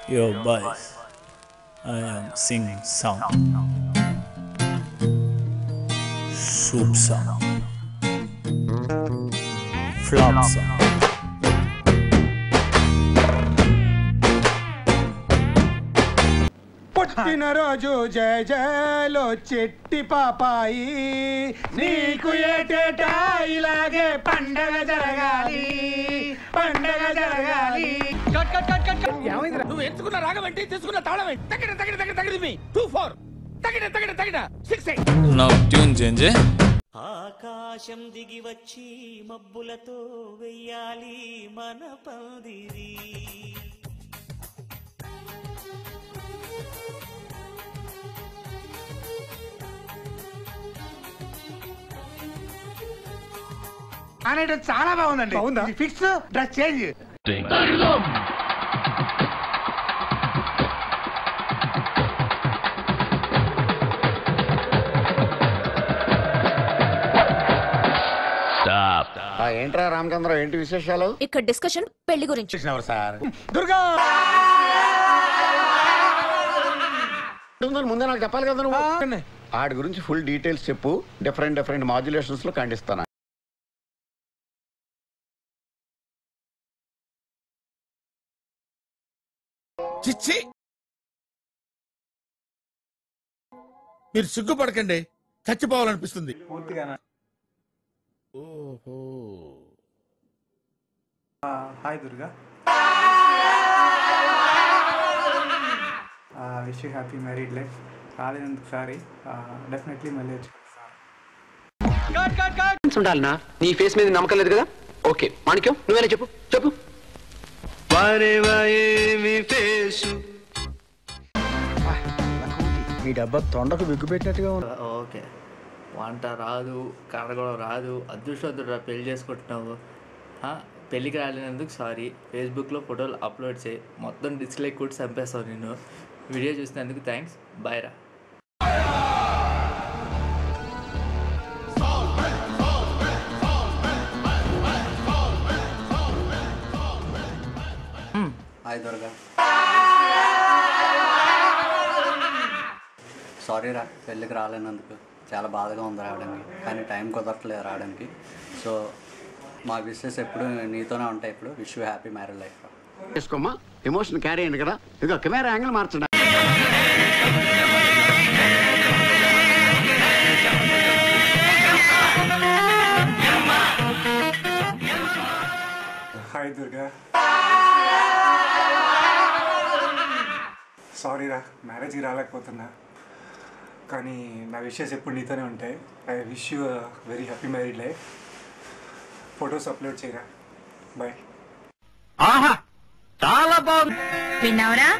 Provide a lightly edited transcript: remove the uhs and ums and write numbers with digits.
Yo boys, I am singing song, soup song, flop song. పుట్టినరోజు జయ జయలో చెట్టి పాపాయి నీకు ఏటేటా ఇలాగే పండగ జరగాలి పండగ జరగాలి. నువ్వు ఎంచుకున్న రాగం ఏంటి, తీసుకున్న తాళం ఏంటి? తగిన తగిన తగిన తగిన 2-4 తగిన తగిన తగిన 6-8. Now tune change. ఆకాశం దిగి వచ్చి మబ్బులతో వెయ్యాలి మన పందిరి. అనేది చాలా బాగుందండి. బాగుందా? Fix dress change. ఏంట్రా రామచంద్ర, ఏంటి విశేషాలు? ఇక్కడ డిస్కషన్ పెళ్లి గురించి. సార్ దుర్గా ముందే నాకు చెప్పాలి కదా నువ్వు. ఆడి గురించి ఫుల్ డీటెయిల్స్ చెప్పు. డిఫరెంట్ డిఫరెంట్ మాడ్యులేషన్స్ లో ఖండిస్తాను. చిచ్చి, మీరు సిగ్గుపడకండి, చచ్చిపోవాలనిపిస్తుంది. ఓహో, hi Durga, wish you happy married life. రాలేనందుకు సారీ, డెఫినెట్లీ మళ్ళీ ఉండాలనా? నీ ఫేస్ మీద నమ్మకం లేదు కదా? ఓకే మాణిక్యం, నువ్వేనా చెప్పు చెప్పు. ఈ డబ్బా తొండకు బిగ్గు పెట్టినట్టుగా ఉంది. ఓకే, వంట రాదు, కడగడం రాదు, అదృష్టవంతుడు పెళ్లి చేసుకుంటున్నావు. పెళ్ళికి రాలేనందుకు సారీ. ఫేస్బుక్లో ఫోటోలు అప్లోడ్ చేయి, మొత్తం డిస్లైక్ కూడా చంపేస్తావు నేను. వీడియో చూసినందుకు థ్యాంక్స్, బాయ్ రా. హాయ్ దుర్గా, సారీ రా పెళ్ళికి రాలేనందుకు. చాలా బాధగా ఉంది రావడానికి, కానీ టైం కుదరట్లేదు రావడానికి. సో మా విషెస్ ఎప్పుడు నీతోనే ఉంటాయి. ఇప్పుడు wish you happy married life. చేసుకోమ్మా, ఎమోషన్ క్యారీ అయ్యింది కదా. ఇదిగో కెమెరా యాంగిల్ మార్చండి. హాయ్ దుర్గా, సారీ రా మ్యారేజ్కి రాలేకపోతున్నా, కానీ నా విషెస్ ఎప్పుడు నీతోనే ఉంటాయి. I wish you very happy married life. Photos upload చేయరా, బాయ్. ఆహా చాలా బాగుంది. విన్నావురా?